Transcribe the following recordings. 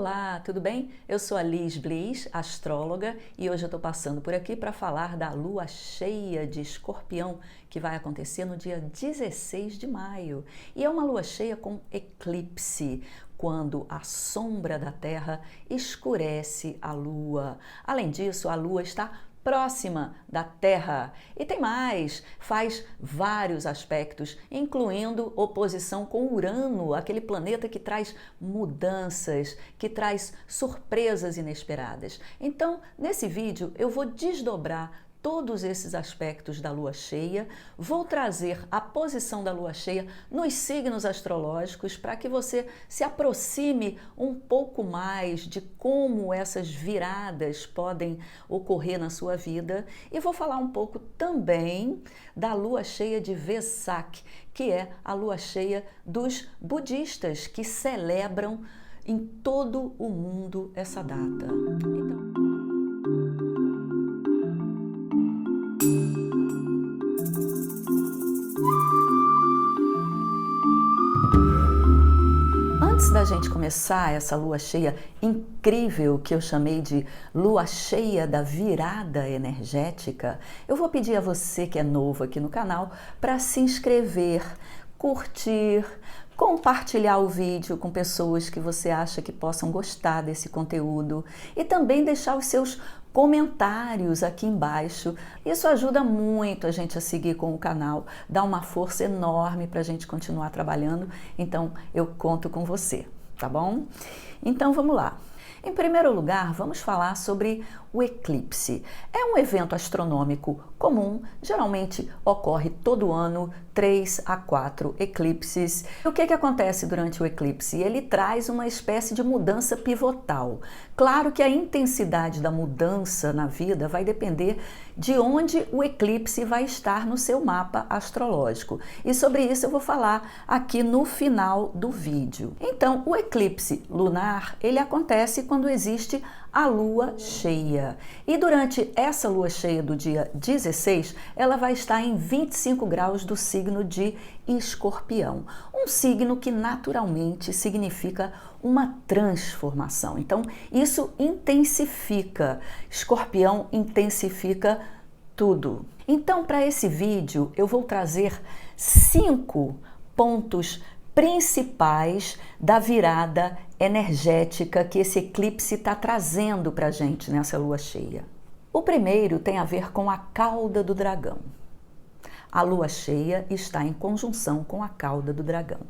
Olá, tudo bem? Eu sou a Liz Bliss, astróloga, e hoje eu estou passando por aqui para falar da lua cheia de Escorpião, que vai acontecer no dia 16 de maio. E é uma lua cheia com eclipse, quando a sombra da Terra escurece a lua. Além disso, a lua está próxima da Terra. E tem mais, faz vários aspectos, incluindo oposição com Urano, aquele planeta que traz mudanças, que traz surpresas inesperadas. Então, nesse vídeo, eu vou desdobrar todos esses aspectos da lua cheia, vou trazer a posição da lua cheia nos signos astrológicos para que você se aproxime um pouco mais de como essas viradas podem ocorrer na sua vida, e vou falar um pouco também da lua cheia de Vesak, que é a lua cheia dos budistas, que celebram em todo o mundo essa data. Antes da gente começar essa lua cheia incrível, que eu chamei de lua cheia da virada energética, eu vou pedir a você que é novo aqui no canal para se inscrever, curtir, compartilhar o vídeo com pessoas que você acha que possam gostar desse conteúdo e também deixar os seus comentários aqui embaixo. Isso ajuda muito a gente a seguir com o canal, dá uma força enorme para a gente continuar trabalhando, então eu conto com você, tá bom? Então vamos lá. Em primeiro lugar, vamos falar sobre o eclipse. É um evento astronômico comum, geralmente ocorre todo ano 3 a 4 eclipses. O que acontece durante o eclipse? Ele traz uma espécie de mudança pivotal. Claro que a intensidade da mudança na vida vai depender de onde o eclipse vai estar no seu mapa astrológico. E sobre isso eu vou falar aqui no final do vídeo. Então, o eclipse lunar, ele acontece quando existe a lua cheia. E durante essa lua cheia do dia 16, ela vai estar em 25 graus do signo de Escorpião. Um signo que naturalmente significa uma transformação. Então, isso intensifica. Escorpião intensifica tudo. Então, para esse vídeo, eu vou trazer 5 pontos principais da virada energética que esse eclipse está trazendo para a gente nessa lua cheia. O primeiro tem a ver com a cauda do dragão. A lua cheia está em conjunção com a cauda do dragão.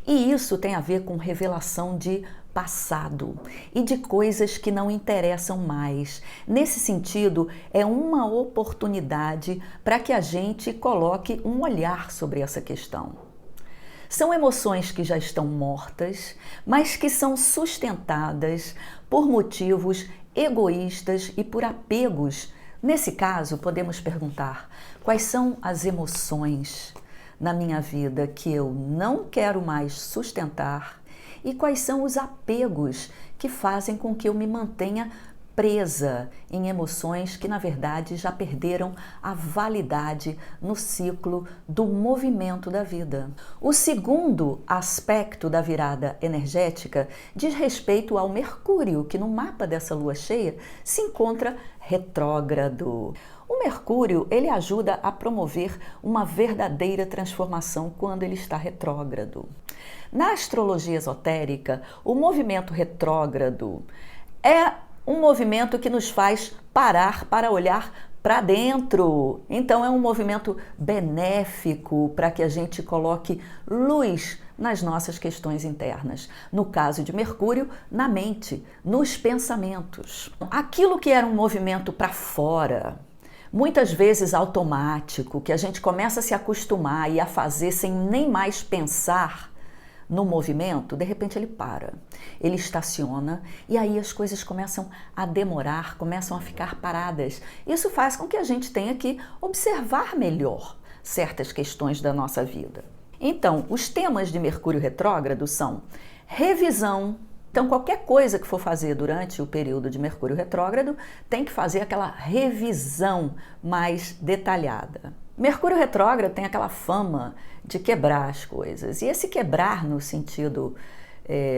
E isso tem a ver com revelação de passado e de coisas que não interessam mais. Nesse sentido, é uma oportunidade para que a gente coloque um olhar sobre essa questão. São emoções que já estão mortas, mas que são sustentadas por motivos egoístas e por apegos. Nesse caso, podemos perguntar: quais são as emoções na minha vida que eu não quero mais sustentar e quais são os apegos que fazem com que eu me mantenha presa em emoções que, na verdade, já perderam a validade no ciclo do movimento da vida. O segundo aspecto da virada energética diz respeito ao Mercúrio, que no mapa dessa lua cheia se encontra retrógrado. O Mercúrio, ele ajuda a promover uma verdadeira transformação quando ele está retrógrado. Na astrologia esotérica, o movimento retrógrado é um movimento que nos faz parar para olhar para dentro. Então é um movimento benéfico para que a gente coloque luz nas nossas questões internas. No caso de Mercúrio, na mente, nos pensamentos. Aquilo que era um movimento para fora, muitas vezes automático, que a gente começa a se acostumar e a fazer sem nem mais pensar no movimento, de repente ele para, ele estaciona e aí as coisas começam a demorar, começam a ficar paradas. Isso faz com que a gente tenha que observar melhor certas questões da nossa vida. Então, os temas de Mercúrio retrógrado são revisão. Então, qualquer coisa que for fazer durante o período de Mercúrio retrógrado tem que fazer aquela revisão mais detalhada. Mercúrio retrógrado tem aquela fama de quebrar as coisas. E esse quebrar no sentido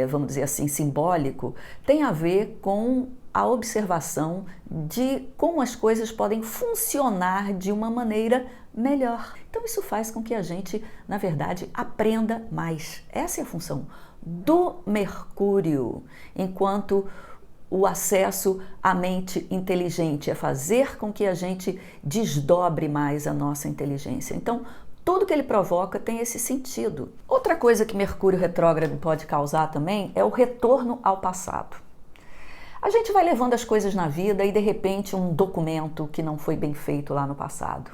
vamos dizer assim, simbólico, tem a ver com a observação de como as coisas podem funcionar de uma maneira melhor. Então isso faz com que a gente, na verdade, aprenda mais. Essa é a função do Mercúrio, enquanto o acesso à mente inteligente é fazer com que a gente desdobre mais a nossa inteligência. Então, tudo que ele provoca tem esse sentido. Outra coisa que Mercúrio retrógrado pode causar também é o retorno ao passado. A gente vai levando as coisas na vida e de repente um documento que não foi bem feito lá no passado.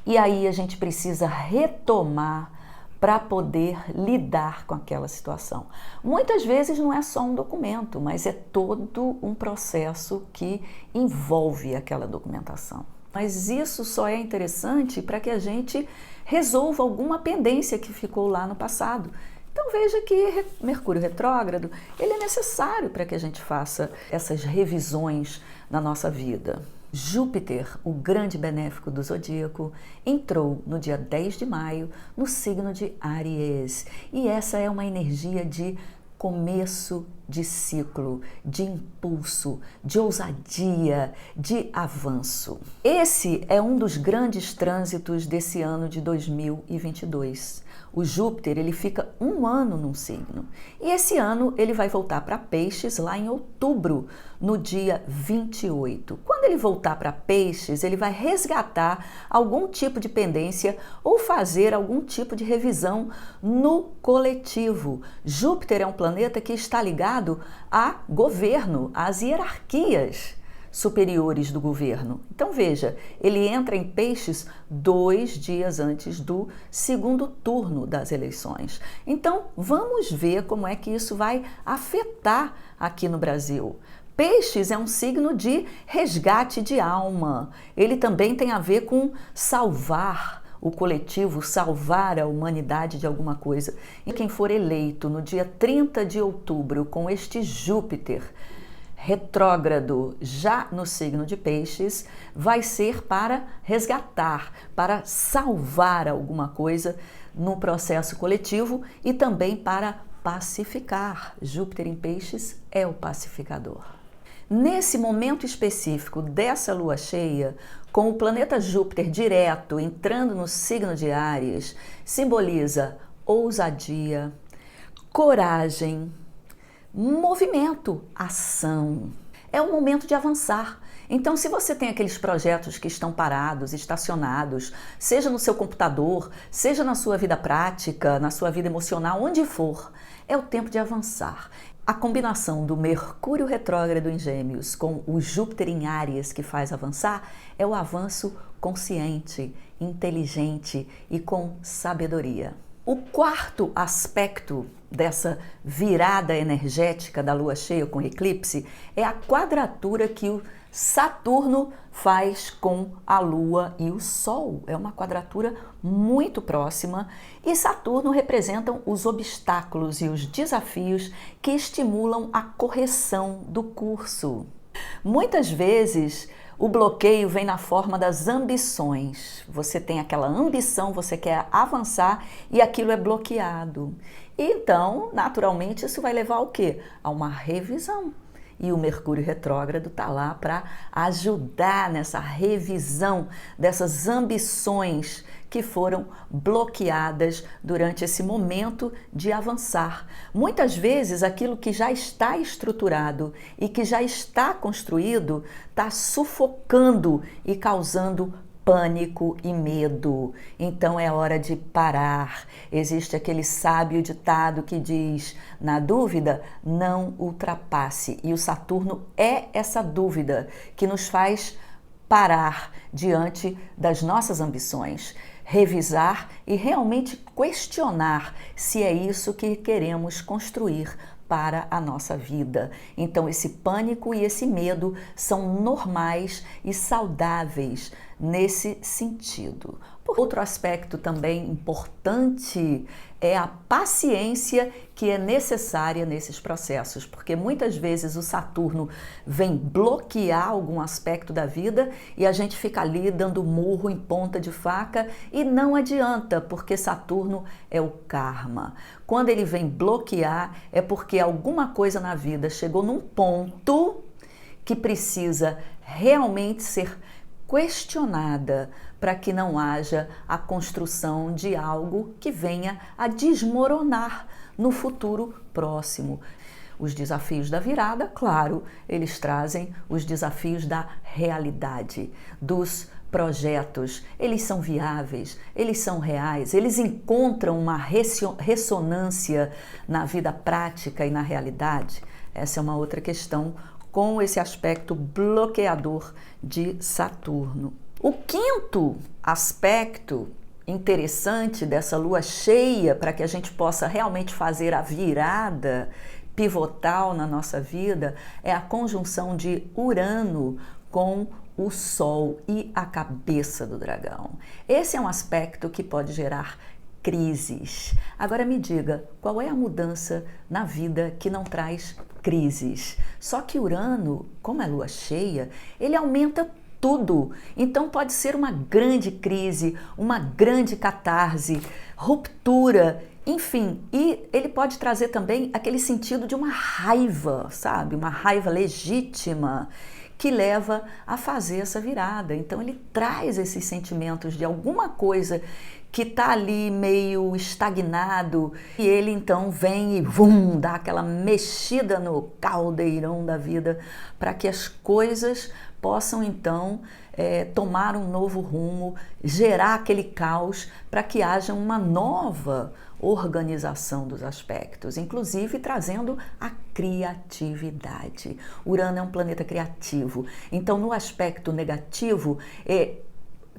E aí a gente precisa retomar para poder lidar com aquela situação. Muitas vezes não é só um documento, mas é todo um processo que envolve aquela documentação. Mas isso só é interessante para que a gente resolva alguma pendência que ficou lá no passado. Então veja que Mercúrio retrógrado, ele é necessário para que a gente faça essas revisões na nossa vida. Júpiter, o grande benéfico do zodíaco, entrou no dia 10 de maio no signo de Áries. E essa é uma energia de começo de ciclo, de impulso, de ousadia, de avanço. Esse é um dos grandes trânsitos desse ano de 2022. O Júpiter, ele fica um ano num signo. E esse ano ele vai voltar para Peixes lá em outubro, no dia 28. Quando ele voltar para Peixes, ele vai resgatar algum tipo de pendência ou fazer algum tipo de revisão no coletivo. Júpiter é um planeta que está ligado a governo, às hierarquias superiores do governo. Então veja, ele entra em Peixes 2 dias antes do segundo turno das eleições. Então vamos ver como é que isso vai afetar aqui no Brasil. Peixes é um signo de resgate de alma. Ele também tem a ver com salvar o coletivo, salvar a humanidade de alguma coisa. E quem for eleito no dia 30 de outubro com este Júpiter retrógrado já no signo de Peixes, vai ser para resgatar, para salvar alguma coisa no processo coletivo e também para pacificar. Júpiter em Peixes é o pacificador. Nesse momento específico dessa lua cheia, com o planeta Júpiter direto entrando no signo de Áries, simboliza ousadia, coragem, movimento, ação. É o momento de avançar. Então, se você tem aqueles projetos que estão parados, estacionados, seja no seu computador, seja na sua vida prática, na sua vida emocional, onde for, é o tempo de avançar. A combinação do Mercúrio retrógrado em Gêmeos com o Júpiter em Áries que faz avançar é o avanço consciente, inteligente e com sabedoria. O quarto aspecto dessa virada energética da lua cheia com eclipse é a quadratura que o Saturno faz com a Lua e o Sol. É uma quadratura muito próxima e Saturno representam os obstáculos e os desafios que estimulam a correção do curso. Muitas vezes o bloqueio vem na forma das ambições. Você tem aquela ambição, você quer avançar e aquilo é bloqueado. Então, naturalmente, isso vai levar ao quê? A uma revisão. E o Mercúrio retrógrado está lá para ajudar nessa revisão dessas ambições que foram bloqueadas durante esse momento de avançar. Muitas vezes aquilo que já está estruturado e que já está construído está sufocando e causando pânico e medo. Então é hora de parar. Existe aquele sábio ditado que diz: na dúvida, não ultrapasse. E o Saturno é essa dúvida que nos faz parar diante das nossas ambições, revisar e realmente questionar se é isso que queremos construir para a nossa vida. Então esse pânico e esse medo são normais e saudáveis nesse sentido. Outro aspecto também importante é a paciência que é necessária nesses processos, porque muitas vezes o Saturno vem bloquear algum aspecto da vida e a gente fica ali dando murro em ponta de faca e não adianta, porque Saturno é o karma. Quando ele vem bloquear é porque alguma coisa na vida chegou num ponto que precisa realmente ser questionada para que não haja a construção de algo que venha a desmoronar no futuro próximo. Os desafios da virada, claro, eles trazem os desafios da realidade, dos projetos. Eles são viáveis, eles são reais, eles encontram uma ressonância na vida prática e na realidade. Essa é uma outra questão com esse aspecto bloqueador de Saturno. O quinto aspecto interessante dessa lua cheia, para que a gente possa realmente fazer a virada pivotal na nossa vida, é a conjunção de Urano com o Sol e a cabeça do dragão. Esse é um aspecto que pode gerar crises. Agora me diga, qual é a mudança na vida que não traz crises? Só que Urano, como é lua cheia, ele aumenta tudo. Então pode ser uma grande crise, uma grande catarse, ruptura, enfim. E ele pode trazer também aquele sentido de uma raiva, sabe? Uma raiva legítima que leva a fazer essa virada. Então ele traz esses sentimentos de alguma coisa que está ali meio estagnado e ele então vem e dá aquela mexida no caldeirão da vida para que as coisas possam então tomar um novo rumo, gerar aquele caos para que haja uma nova organização dos aspectos, inclusive trazendo a criatividade. Urano é um planeta criativo, então no aspecto negativo,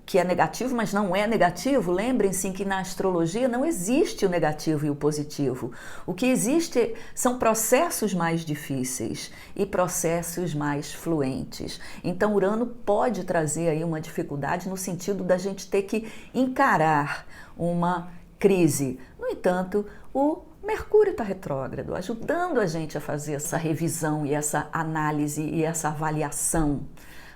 que é negativo, mas não é negativo, lembrem-se que na astrologia não existe o negativo e o positivo. O que existe são processos mais difíceis e processos mais fluentes. Então Urano pode trazer aí uma dificuldade no sentido da gente ter que encarar uma crise. No entanto, o Mercúrio está retrógrado, ajudando a gente a fazer essa revisão e essa análise e essa avaliação.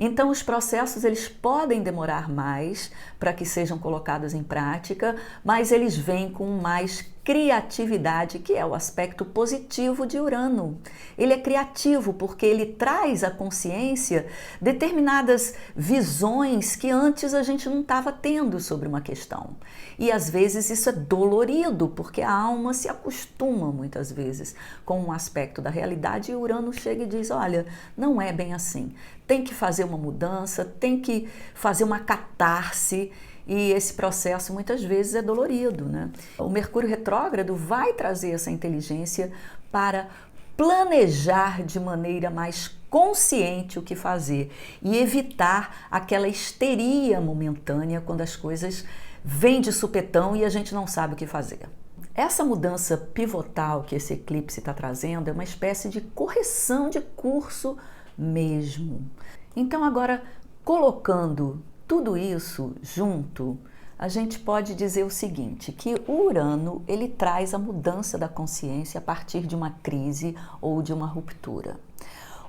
Então os processos eles podem demorar mais para que sejam colocados em prática, mas eles vêm com mais criatividade, que é o aspecto positivo de Urano. Ele é criativo porque ele traz à consciência determinadas visões que antes a gente não estava tendo sobre uma questão. E às vezes isso é dolorido, porque a alma se acostuma muitas vezes com um aspecto da realidade e Urano chega e diz, olha, não é bem assim. Tem que fazer uma mudança, tem que fazer uma catarse, e esse processo muitas vezes é dolorido, né? O Mercúrio retrógrado vai trazer essa inteligência para planejar de maneira mais consciente o que fazer e evitar aquela histeria momentânea quando as coisas vêm de supetão e a gente não sabe o que fazer. Essa mudança pivotal que esse eclipse está trazendo é uma espécie de correção de curso mesmo. Então agora, colocando tudo isso junto, a gente pode dizer o seguinte, que o Urano ele traz a mudança da consciência a partir de uma crise ou de uma ruptura.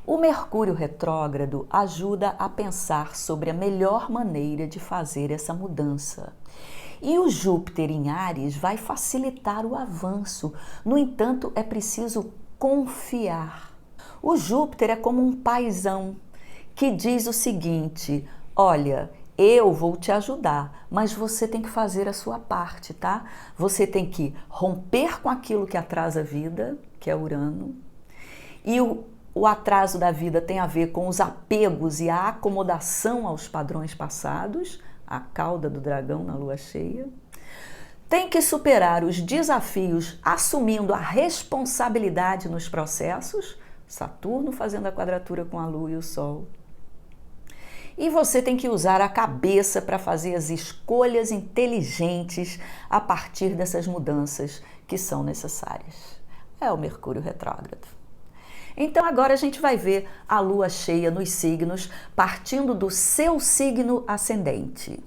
O Mercúrio retrógrado ajuda a pensar sobre a melhor maneira de fazer essa mudança. E o Júpiter em Áries vai facilitar o avanço. No entanto, é preciso confiar. O Júpiter é como um paizão que diz o seguinte, olha, eu vou te ajudar, mas você tem que fazer a sua parte, tá? Você tem que romper com aquilo que atrasa a vida, que é Urano, e o atraso da vida tem a ver com os apegos e a acomodação aos padrões passados, a cauda do dragão na lua cheia. Tem que superar os desafios assumindo a responsabilidade nos processos, Saturno fazendo a quadratura com a Lua e o Sol. E você tem que usar a cabeça para fazer as escolhas inteligentes a partir dessas mudanças que são necessárias. É o Mercúrio retrógrado. Então agora a gente vai ver a lua cheia nos signos, partindo do seu signo ascendente.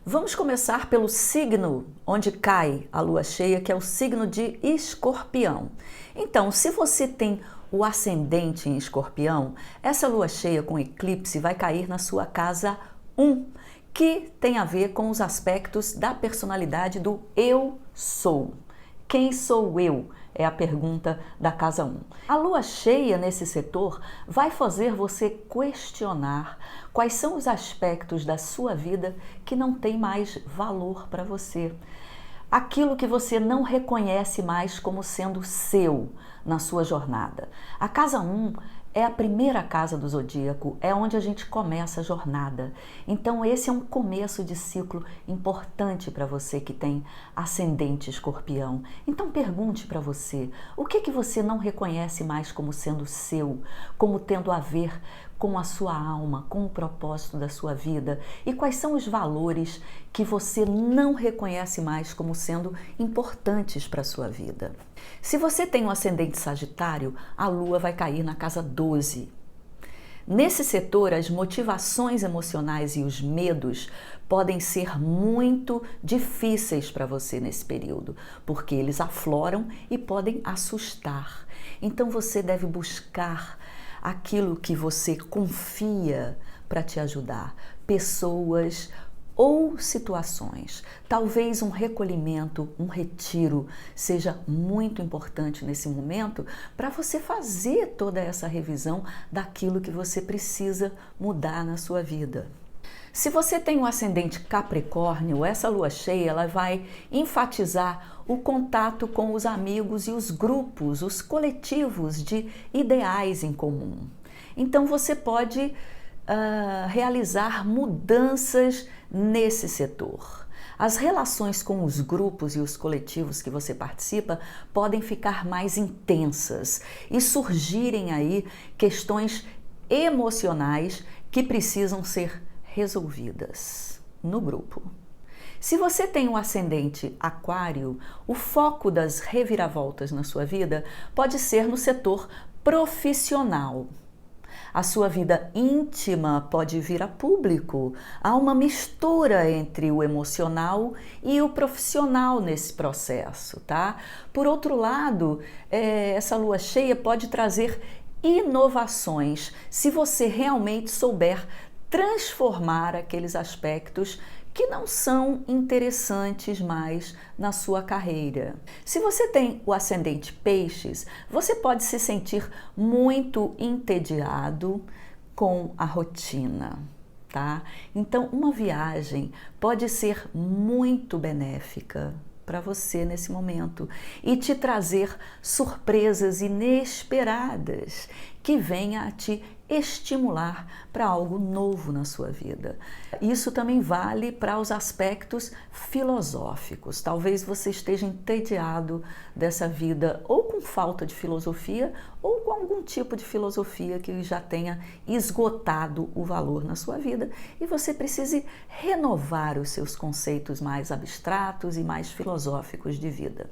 Vamos começar pelo signo onde cai a lua cheia, que é o signo de Escorpião. Então, se você tem o ascendente em Escorpião, essa lua cheia com eclipse vai cair na sua casa 1, que tem a ver com os aspectos da personalidade do eu sou. Quem sou eu? É a pergunta da casa 1. A lua cheia nesse setor vai fazer você questionar quais são os aspectos da sua vida que não tem mais valor para você. Aquilo que você não reconhece mais como sendo seu na sua jornada. A casa 1 é a primeira casa do zodíaco, é onde a gente começa a jornada. Então esse é um começo de ciclo importante para você que tem ascendente Escorpião. Então pergunte para você, o que você não reconhece mais como sendo seu, como tendo a ver com a sua alma, com o propósito da sua vida, e quais são os valores que você não reconhece mais como sendo importantes para a sua vida. Se você tem um ascendente Sagitário, a lua vai cair na casa 12. Nesse setor, as motivações emocionais e os medos podem ser muito difíceis para você nesse período, porque eles afloram e podem assustar. Então você deve buscar aquilo que você confia para te ajudar, pessoas ou situações. Talvez um recolhimento, um retiro seja muito importante nesse momento para você fazer toda essa revisão daquilo que você precisa mudar na sua vida. Se você tem um ascendente Capricórnio, essa lua cheia ela vai enfatizar o contato com os amigos e os grupos, os coletivos de ideais em comum. Então você pode realizar mudanças nesse setor. As relações com os grupos e os coletivos que você participa podem ficar mais intensas e surgirem aí questões emocionais que precisam ser resolvidas no grupo. Se você tem um ascendente Aquário, o foco das reviravoltas na sua vida pode ser no setor profissional. A sua vida íntima pode vir a público. Há uma mistura entre o emocional e o profissional nesse processo, tá? Por outro lado, essa lua cheia pode trazer inovações se você realmente souber transformar aqueles aspectos que não são interessantes mais na sua carreira. Se você tem o ascendente Peixes, você pode se sentir muito entediado com a rotina, tá? Então, uma viagem pode ser muito benéfica para você nesse momento e te trazer surpresas inesperadas que venha a te estimular para algo novo na sua vida. Isso também vale para os aspectos filosóficos. Talvez você esteja entediado dessa vida ou com falta de filosofia ou com algum tipo de filosofia que já tenha esgotado o valor na sua vida e você precise renovar os seus conceitos mais abstratos e mais filosóficos de vida.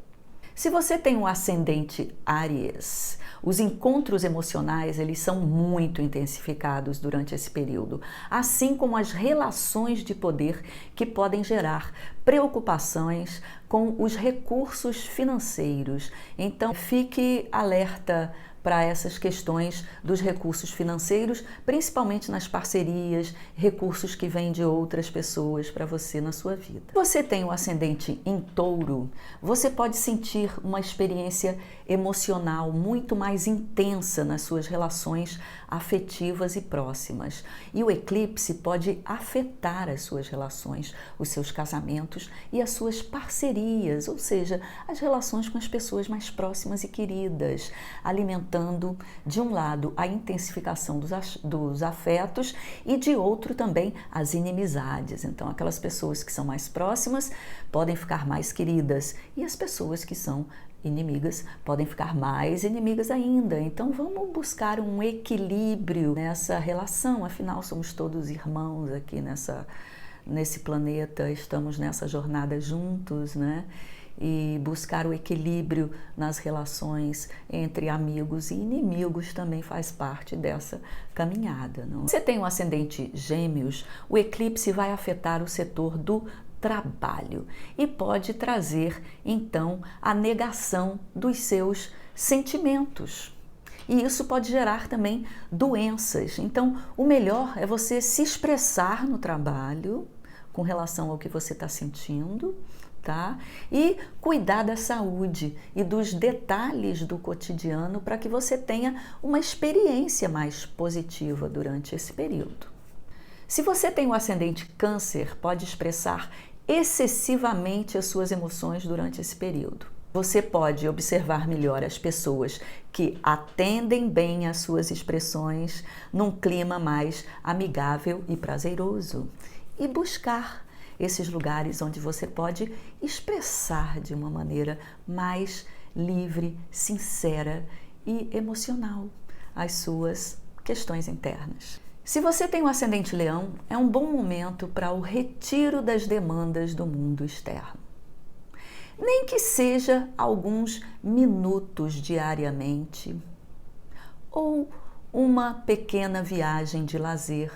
Se você tem um ascendente Áries, os encontros emocionais eles são muito intensificados durante esse período, assim como as relações de poder que podem gerar preocupações com os recursos financeiros. Então, fique alerta para essas questões dos recursos financeiros, principalmente nas parcerias, recursos que vêm de outras pessoas para você na sua vida. Se você tem um ascendente em Touro, você pode sentir uma experiência emocional muito mais intensa nas suas relações afetivas e próximas. E o eclipse pode afetar as suas relações, os seus casamentos e as suas parcerias, ou seja, as relações com as pessoas mais próximas e queridas, alimentando de um lado a intensificação dos afetos e de outro também as inimizades. Então aquelas pessoas que são mais próximas podem ficar mais queridas e as pessoas que são inimigas podem ficar mais inimigas ainda. Então vamos buscar um equilíbrio nessa relação, afinal somos todos irmãos aqui nesse planeta, estamos nessa jornada juntos, né? e buscar o equilíbrio nas relações entre amigos e inimigos também faz parte dessa caminhada. Não? Você tem um ascendente Gêmeos, o eclipse vai afetar o setor do trabalho e pode trazer então a negação dos seus sentimentos. E isso pode gerar também doenças. Então, o melhor é você se expressar no trabalho com relação ao que você está sentindo, tá? E cuidar da saúde e dos detalhes do cotidiano para que você tenha uma experiência mais positiva durante esse período. Se você tem o ascendente Câncer, pode expressar excessivamente as suas emoções durante esse período. Você pode observar melhor as pessoas que atendem bem às suas expressões num clima mais amigável e prazeroso e buscar esses lugares onde você pode expressar de uma maneira mais livre, sincera e emocional as suas questões internas. Se você tem o ascendente Leão, é um bom momento para o retiro das demandas do mundo externo. Nem que seja alguns minutos diariamente, ou uma pequena viagem de lazer.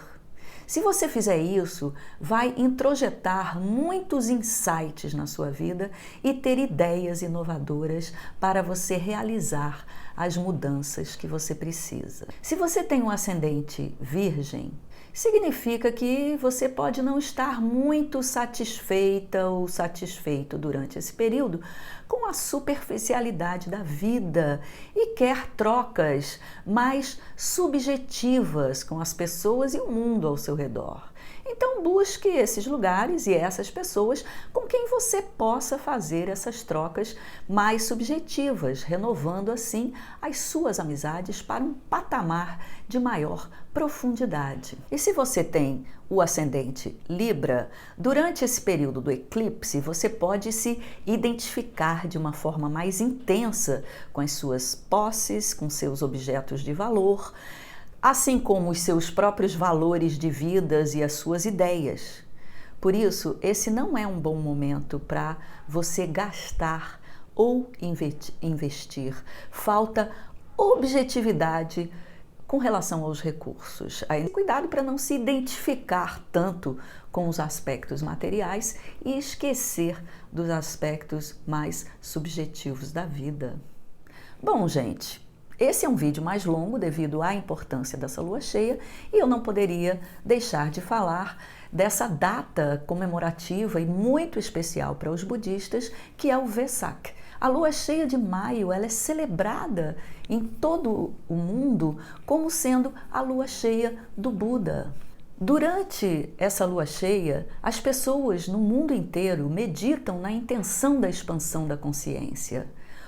Se você fizer isso, vai introjetar muitos insights na sua vida e ter ideias inovadoras para você realizar as mudanças que você precisa. Se você tem um ascendente Virgem, significa que você pode não estar muito satisfeita ou satisfeito durante esse período com a superficialidade da vida e quer trocas mais subjetivas com as pessoas e o mundo ao seu redor. Então busque esses lugares e essas pessoas com quem você possa fazer essas trocas mais subjetivas, renovando assim as suas amizades para um patamar de maior profundidade. E se você tem o ascendente Libra, durante esse período do eclipse, você pode se identificar de uma forma mais intensa com as suas posses, com seus objetos de valor, assim como os seus próprios valores de vidas e as suas ideias. Por isso, esse não é um bom momento para você gastar ou investir. Falta objetividade com relação aos recursos. Aí, cuidado para não se identificar tanto com os aspectos materiais e esquecer dos aspectos mais subjetivos da vida. Bom, gente, esse é um vídeo mais longo devido à importância dessa lua cheia e eu não poderia deixar de falar dessa data comemorativa e muito especial para os budistas, que é o Vesak. A lua cheia de maio, ela é celebrada em todo o mundo como sendo a lua cheia do Buda. Durante essa lua cheia, as pessoas no mundo inteiro meditam na intenção da expansão da consciência.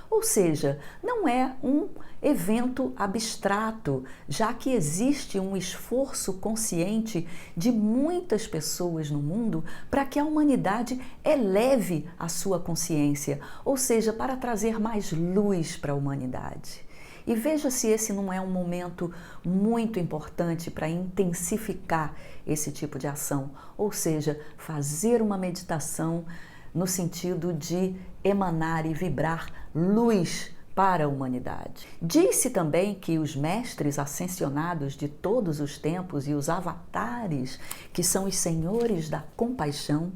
Ou seja, não é um evento abstrato, já que existe um esforço consciente de muitas pessoas no mundo para que a humanidade eleve a sua consciência, ou seja, para trazer mais luz para a humanidade. E veja se esse não é um momento muito importante para intensificar esse tipo de ação, ou seja, fazer uma meditação no sentido de emanar e vibrar luz para a humanidade. Diz-se também que os mestres ascensionados de todos os tempos e os avatares, que são os senhores da compaixão,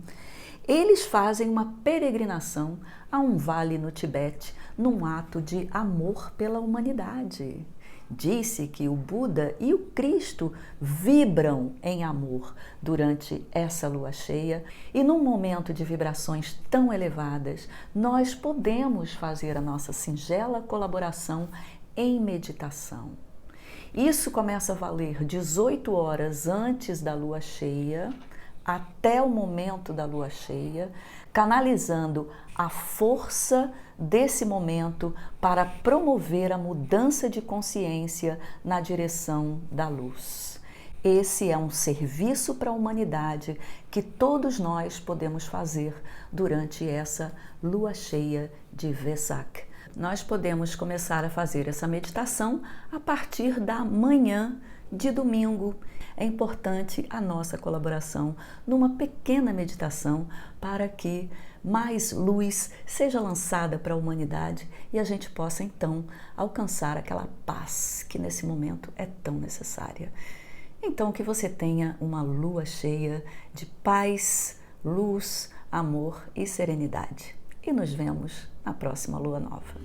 eles fazem uma peregrinação a um vale no Tibete num ato de amor pela humanidade. Disse que o Buda e o Cristo vibram em amor durante essa lua cheia e num momento de vibrações tão elevadas, nós podemos fazer a nossa singela colaboração em meditação. Isso começa a valer 18 horas antes da lua cheia, até o momento da lua cheia, canalizando a força desse momento para promover a mudança de consciência na direção da luz. Esse é um serviço para a humanidade que todos nós podemos fazer durante essa lua cheia de Vesak. Nós podemos começar a fazer essa meditação a partir da manhã de domingo. É importante a nossa colaboração numa pequena meditação para que mais luz seja lançada para a humanidade e a gente possa então alcançar aquela paz que nesse momento é tão necessária. Então que você tenha uma lua cheia de paz, luz, amor e serenidade. E nos vemos na próxima lua nova.